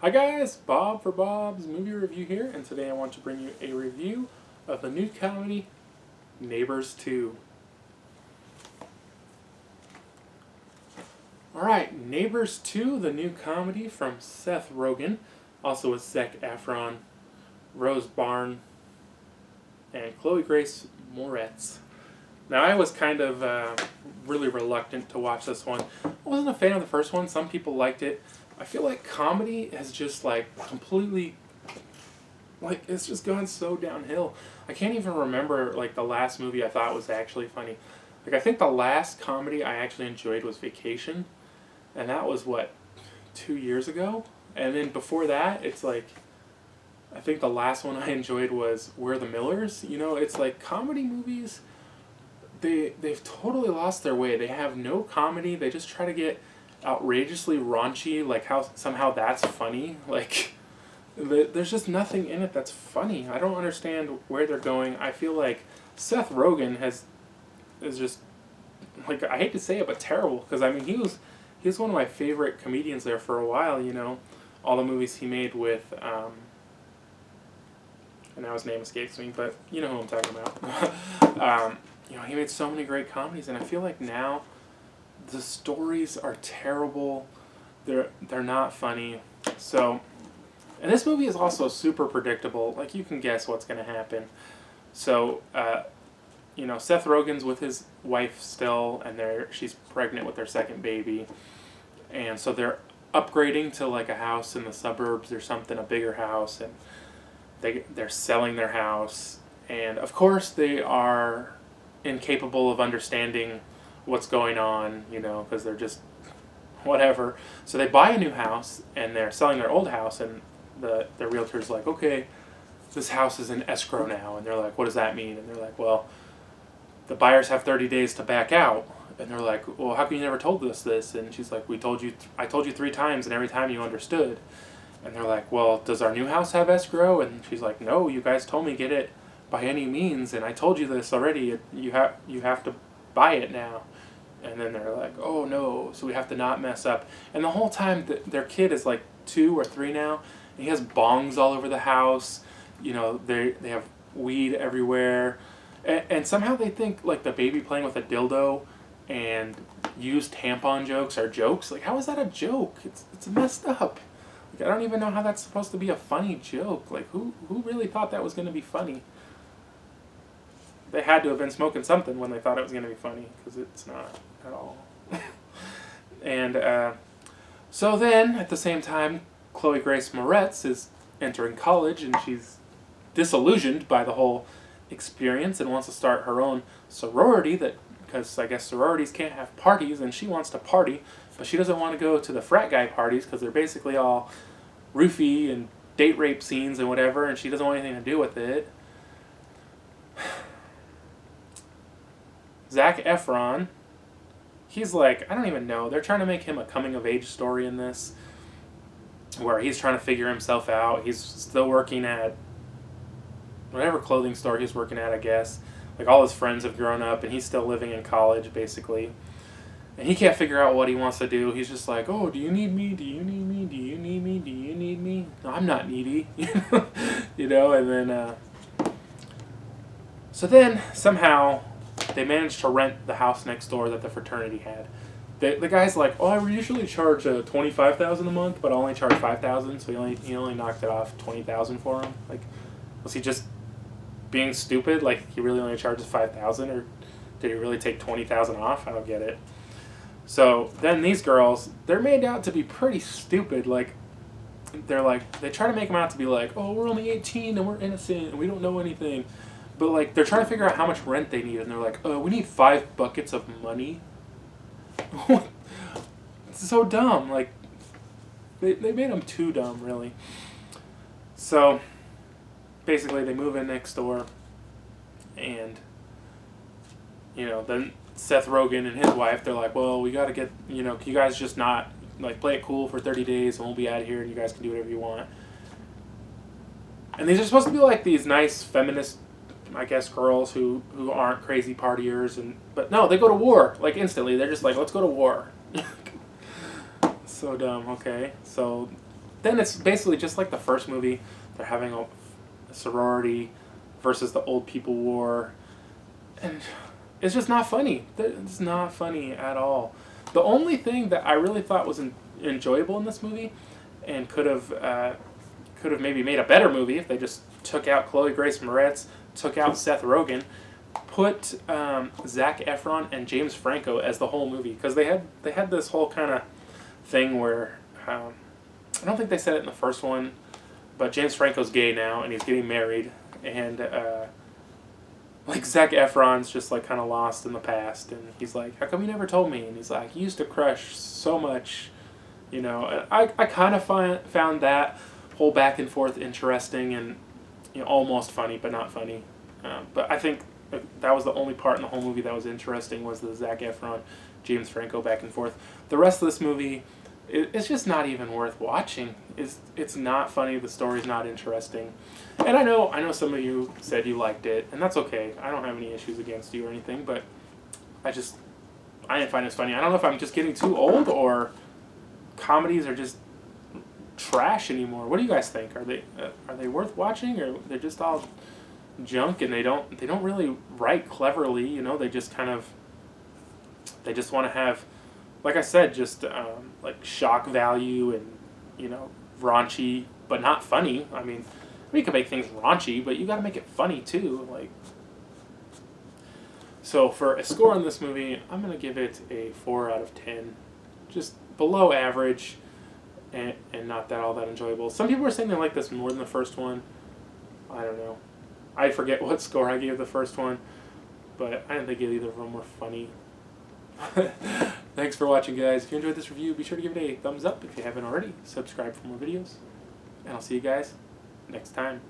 Hi guys, Bob for Bob's Movie Review here, and today I want to bring you a review of the new comedy, Neighbors 2. Alright, Neighbors 2, the new comedy from Seth Rogan, also with Efron, Rose Byrne, and Chloe Grace Moretz. Now I was kind of really reluctant to watch this one. I wasn't a fan of the first one, some people liked it. I feel like comedy has just completely, it's just gone so downhill. I can't even remember the last movie I thought was actually funny. I think the last comedy I actually enjoyed was Vacation, and that was 2 years ago? And then before that, it's I think the last one I enjoyed was We're the Millers. It's comedy movies, they've totally lost their way. They have no comedy, they just try to get outrageously raunchy, how somehow that's funny. There's just nothing in it that's funny. I don't understand where they're going. I feel like Seth Rogen is just, I hate to say it, but terrible, because I mean he was one of my favorite comedians there for a while. All the movies he made with and now his name escapes me, but you know who I'm talking about. He made so many great comedies, and I feel like now the stories are terrible. They're not funny. So, and this movie is also super predictable. You can guess what's going to happen. So, Seth Rogen's with his wife still, and she's pregnant with their second baby, and so they're upgrading to a house in the suburbs or something, a bigger house, and they're selling their house, and of course they are incapable of understanding what's going on, because they're just whatever. So they buy a new house, and they're selling their old house, and the realtor's like, okay, this house is in escrow now. And they're like, what does that mean? And they're like, well, the buyers have 30 days to back out. And they're like, well, how come you never told us this? And she's like, I told you 3 times, and every time you understood. And they're like, well, does our new house have escrow? And she's like, no, you guys told me get it by any means, and I told you this already. You have to buy it now. And then they're like, oh no, so we have to not mess up. And the whole time, their kid is 2 or 3 now, and he has bongs all over the house. They have weed everywhere. And somehow they think the baby playing with a dildo and used tampon jokes are jokes. How is that a joke? It's messed up. I don't even know how that's supposed to be a funny joke. Who really thought that was going to be funny? They had to have been smoking something when they thought it was going to be funny, because it's not at all. And so then, at the same time, Chloe Grace Moretz is entering college, and she's disillusioned by the whole experience and wants to start her own sorority, because I guess sororities can't have parties, and she wants to party, but she doesn't want to go to the frat guy parties because they're basically all roofie and date rape scenes and whatever, and she doesn't want anything to do with it. Efron, he's I don't even know. They're trying to make him a coming-of-age story in this, where he's trying to figure himself out. He's still working at whatever clothing store he's working at, I guess. All his friends have grown up, and he's still living in college, basically. And he can't figure out what he wants to do. He's just like, oh, do you need me? Do you need me? Do you need me? Do you need me? No, I'm not needy. And then, so then, somehow, they managed to rent the house next door that the fraternity had. The guy's like, oh, I usually charge $25,000 a month, but I only charge $5,000, so he only knocked it off $20,000 for him. Was he just being stupid? He really only charges $5,000, or did he really take $20,000 off? I don't get it. So then these girls, they're made out to be pretty stupid. They try to make them out to be oh, we're only 18 and we're innocent and we don't know anything. But they're trying to figure out how much rent they need, and they're like, oh, we need 5 buckets of money. It's so dumb. They made them too dumb, really. So basically they move in next door, and then Seth Rogen and his wife, they're like, well, we gotta get, can you guys just not play it cool for 30 days and we'll be out of here and you guys can do whatever you want. And these are supposed to be these nice feminist, I guess, girls who aren't crazy partiers, but no, they go to war instantly. They're just let's go to war. So dumb. Okay, so then it's basically just like the first movie. They're having a sorority versus the old people war, and it's just not funny. It's not funny at all. The only thing that I really thought was enjoyable in this movie, and could have maybe made a better movie if they just took out Chloe Grace Moretz, took out Seth Rogen, put Zac Efron and James Franco as the whole movie, because they had this whole kind of thing where I don't think they said it in the first one, but James Franco's gay now and he's getting married, and like Zac Efron's just like kind of lost in the past, and he's like, how come you never told me? And he's like, you used to crush so much, you know. And I kind of found that whole back and forth interesting and, you know, almost funny but not funny. But I think that was the only part in the whole movie that was interesting, was the Zac Efron, James Franco back and forth. The rest of this movie, it's just not even worth watching. It's not funny. The story's not interesting. And I know some of you said you liked it, and that's okay. I don't have any issues against you or anything, but I didn't find it funny. I don't know if I'm just getting too old or comedies are just trash anymore. What do you guys think? Are they worth watching, or they're just all junk and they don't really write cleverly? You know, they just want to have, like I said, just like shock value and, you know, raunchy but not funny. I mean, we can make things raunchy, but you got to make it funny too. Like, so for a score on this movie, I'm gonna give it a 4 out of 10, just below average, and not all that enjoyable. Some people are saying they like this more than the first one. I don't know. I forget what score I gave the first one, but I didn't think either of them were funny. Thanks for watching, guys. If you enjoyed this review, be sure to give it a thumbs up if you haven't already. Subscribe for more videos, and I'll see you guys next time.